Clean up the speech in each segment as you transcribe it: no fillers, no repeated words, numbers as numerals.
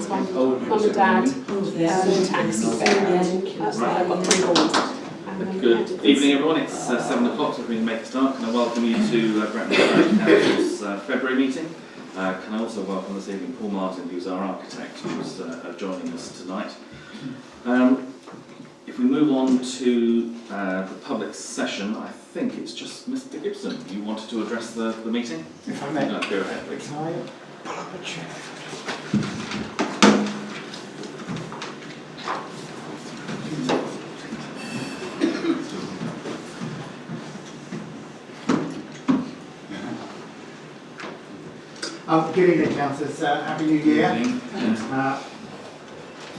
It's mum and dad, taxi fare. That's why I've got 3 boys. Good evening, everyone. It's 7 o'clock, so we can make a start. Can I welcome you to Brent Knoll Parish Council's February meeting? Can I also welcome this evening Paul Martin, who's our architect, who's joining us tonight. If we move on to the public session, I think it's just Mr. Gibson. You wanted to address the meeting? If I may. No, go ahead, please. Can I pull up a chair? Good evening, Councillors. Happy New Year.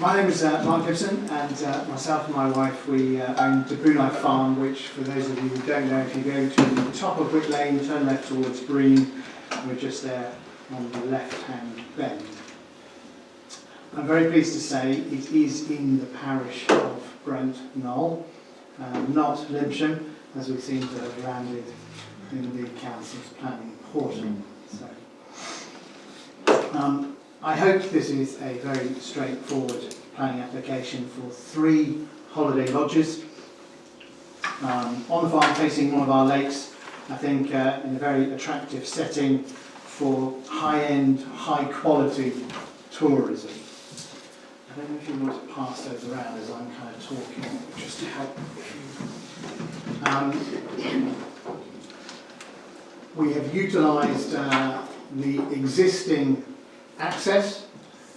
My name is Mark Gibson, and myself and my wife, we own the Brunei Farm, which, for those of you who don't know, if you go to the top of Wick Lane, turn left towards Breen, we're just there on the left-hand bend. I'm very pleased to say it is in the parish of Brent Knoll, not Lymsham, as we seem to have landed in the Council's planning portal. So, I hope this is a very straightforward planning application for 3 holiday lodges on the farm facing one of our lakes. I think in a very attractive setting for high-end, high-quality tourism. I don't know if you want to pass those around as I'm kind of talking, just to help. We have utilised the existing access,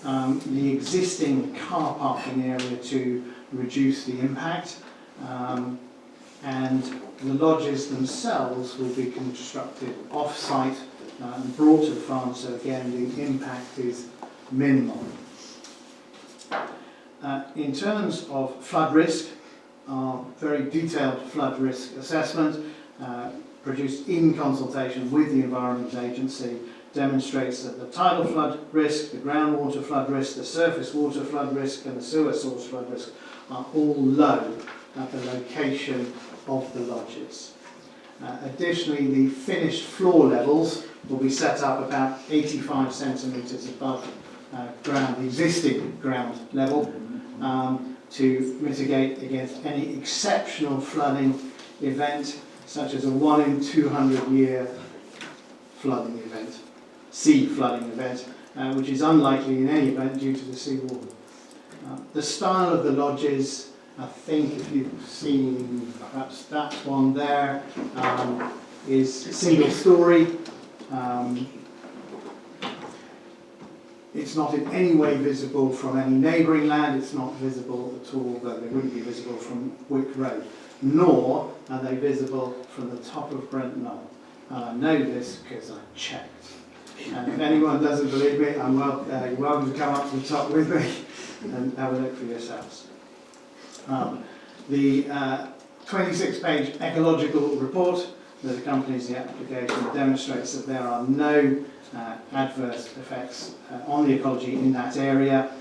the existing car parking area to reduce the impact, and the lodges themselves will be constructed off-site and brought to the farm, so again the impact is minimal. In terms of flood risk, our very detailed flood risk assessment produced in consultation with the Environment Agency demonstrates that the tidal flood risk, the groundwater flood risk, the surface water flood risk and the sewer source flood risk are all low at the location of the lodges. Additionally, the finished floor levels will be set up about 85 centimetres above the existing ground level to mitigate against any exceptional flooding event, such as a 1 in 200 year flooding event. Sea flooding event, which is unlikely in any event due to the sea water. The style of the lodges, I think if you've seen perhaps that one there, is single story. It's not in any way visible from any neighbouring land, it's not visible at all, though they wouldn't be visible from Wick Road, nor are they visible from the top of Brent Knoll. And I know this because I checked. And if anyone doesn't believe me, you're welcome to come up to the top with me and have a look for yourselves. The 26-page ecological report that accompanies the application demonstrates that there are no adverse effects on the ecology in that area.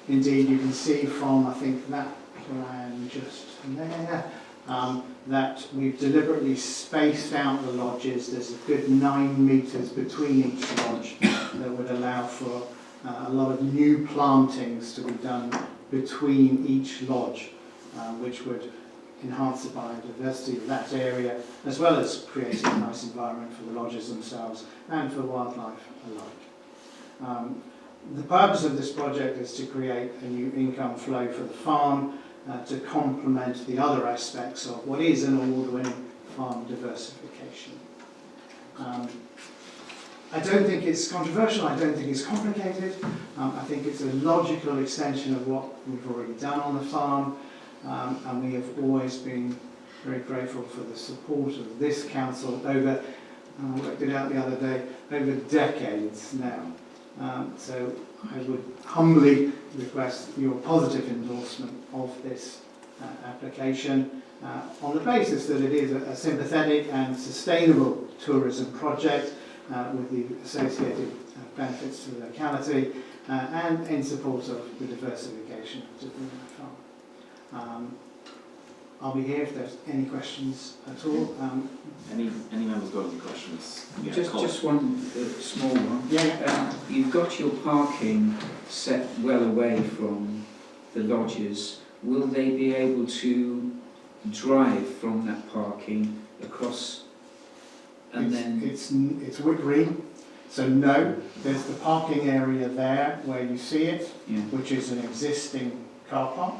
Indeed, you can see from, I think, that plan just there, that we've deliberately spaced out the lodges. There's a good 9 metres between each lodge that would allow for a lot of new plantings to be done between each lodge, which would enhance the biodiversity of that area, as well as creating a nice environment for the lodges themselves and for wildlife alike. The purpose of this project is to create a new income flow for the farm, to complement the other aspects of what is an award-winning farm diversification. I don't think it's controversial, I don't think it's complicated. I think it's a logical extension of what we've already done on the farm, and we have always been very grateful for the support of this council over, I worked it out the other day, over decades now. So I would humbly request your positive endorsement of this application on the basis that it is a sympathetic and sustainable tourism project with the associated benefits to the locality and in support of the diversification of the Brunei Farm. I'll be here if there's any questions at all. Any members got any questions? Yeah, Just Colin. one small one. Yeah. You've got your parking set well away from the lodges. Will they be able to drive from that parking across and then... It's Wick Green, so no, there's the parking area there where you see it, Yeah, which is an existing car park.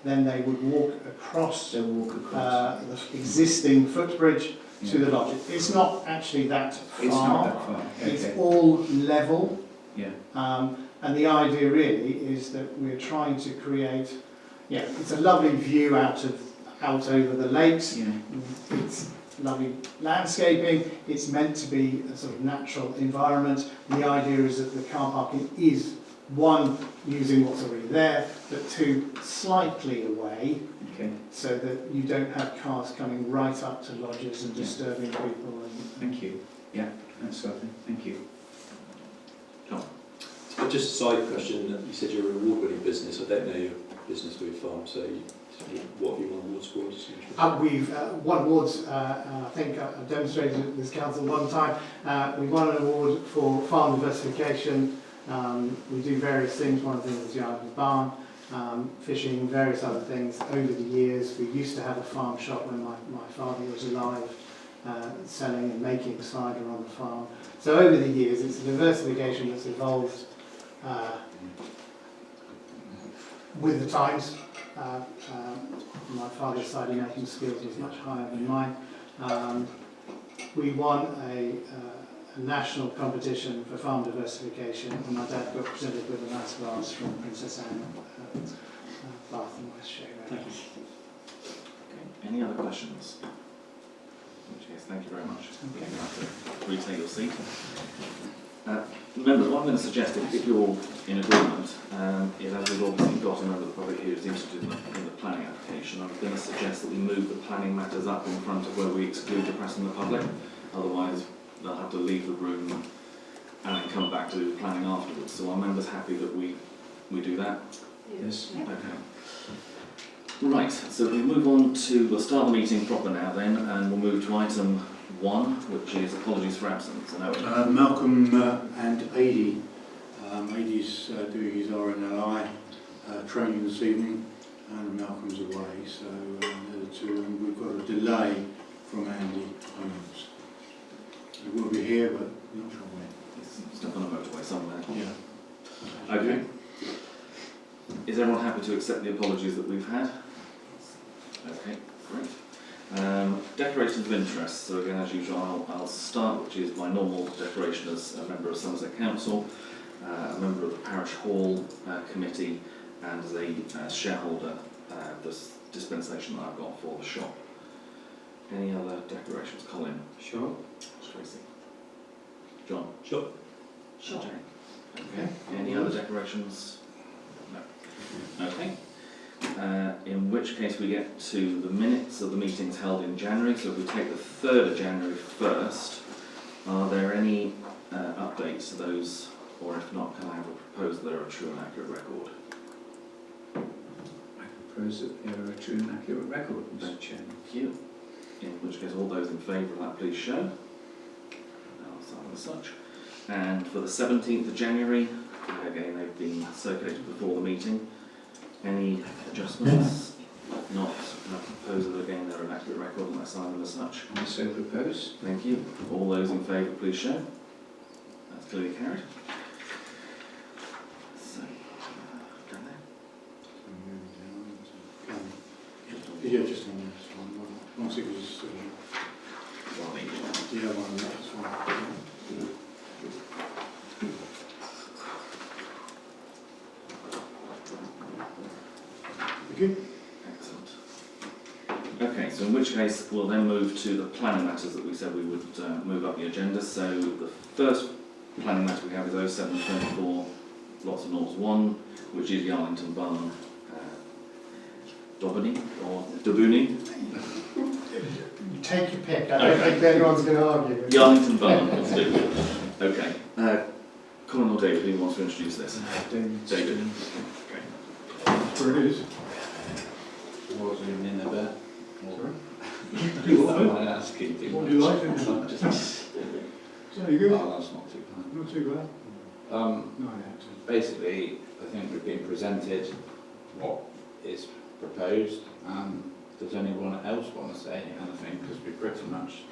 Then they would walk across they'll walk across. the existing footbridge to Yeah. the lodge. It's not actually that far. It's not that far. It's Okay. all level. Yeah. And the idea really is that we're trying to create, it's a lovely view out over the lakes. Yeah. It's lovely landscaping. It's meant to be a sort of natural environment. The idea is that the car parking is, one, using what's already there, but two, slightly away, Okay. so that you don't have cars coming right up to lodges and disturbing people. Thank you. Yeah, that's lovely. Thank you. But just a side question, you said you're an award-winning business. I don't know your business with farm, so what have you won awards for? We've won awards, I think I demonstrated at this council one time. We won an award for farm diversification. We do various things. One of the things is the Island Barn, fishing, various other things over the years. We used to have a farm shop when my father was alive, selling and making cider on the farm. So over the years, it's a diversification that's evolved with the times. My father's cider making skills was much higher than mine. We won a national competition for farm diversification, and my dad got presented with a nice vase from Princess Anne Bath and West Shore. Thank you. Okay. Any other questions? In which case, thank you very much. Okay. You have to retake your seat. Members, what I'm going to suggest, if you're in agreement, is as we've obviously got a member of the public here who's interested in the planning application, I'm going to suggest that we move the planning matters up in front of where we exclude the press and the public. Otherwise, they'll have to leave the room and then come back to do the planning afterwards. So are members happy that we do that? Yes. Okay. Right, so we move on to, we'll start the meeting proper now then, and we'll move to item 1, which is apologies for absence. Malcolm and Adi. Adi's doing his RNLI training this evening, and Malcolm's away, so the two, and we've got a delay from Andy Holmes. He will be here, but not sure when. He's stuck on a motorway somewhere. Yeah. Okay. Is everyone happy to accept the apologies that we've had? Okay, great. Declarations of interest. So again, as usual, I'll start, which is my normal declaration as a member of Somerset Council, a member of the Parish Hall Committee, and as a shareholder, this dispensation that I've got for the shop. Any other declarations? Colin? Sure. Tracy? John? Sure. Jane? Okay. Any other declarations? No. Okay. In which case we get to the minutes of the meetings held in January. So if we take the 3rd of January first, are there any updates to those, or if not, can I have a proposal they're a true and accurate record? I propose that they're a true and accurate record, Mr. Chairman. Thank you. In which case, all those in favour of that, please show. I'll sign as such. And for the 17th of January, again, they've been circulated before the meeting. Any adjustments? Not. I propose that again they're an accurate record and I sign them as such. I so propose. Thank you. All those in favour, please show. That's clearly carried. So, down there. Yeah, just on this one. Once it was, One each. yeah, one, that's one. Good. Excellent. Okay, so in which case we'll then move to the planning matters that we said we would move up the agenda. So the first planning matter we have is 0724 lots of North 1, which is the Arlington Barn Dobony or Dabuni. Take your pick. I don't think anyone's going to argue with The Arlington Barn, let's do it. Okay. Colin or David, who wants to introduce this? David. Okay. Where it is. Wasn't even in there, but What I'm not asking too do much. you like? I'm just, Is that any good? oh, that's not too bad. Not too bad. No, Basically, I think we've been presented what is proposed. Does anyone else want to say anything? Because we pretty much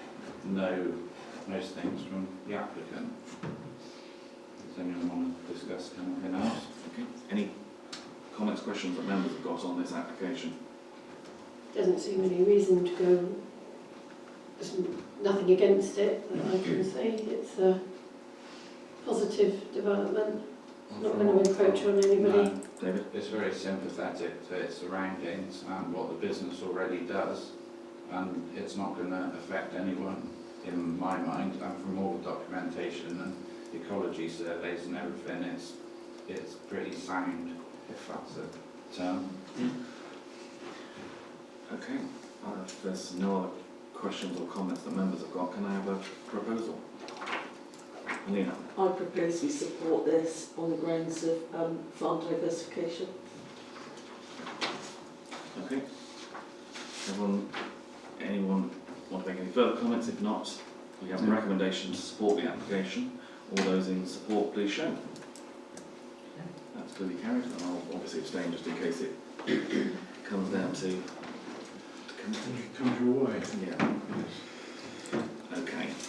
know most things from the applicant. Does anyone want to discuss anything else? Okay. Any comments, questions that members have got on this application? Doesn't seem any reason to go, there's nothing against it that I can see. It's a positive development. It's not going to encroach on anybody. No, David? it's very sympathetic to its surroundings and what the business already does, and it's not going to affect anyone in my mind. And from all the documentation and ecology surveys and everything, it's pretty sound, if that's a term. Okay. If there's no other questions or comments that members have got, can I have a proposal? Alina? I propose we support this on the grounds of farm diversification. Okay. Anyone want to make any further comments? If not, we have a recommendation to support the application. All those in support, please show. That's clearly carried, and I'll obviously abstain just in case it comes down to committee. It comes your way. Yeah. Okay.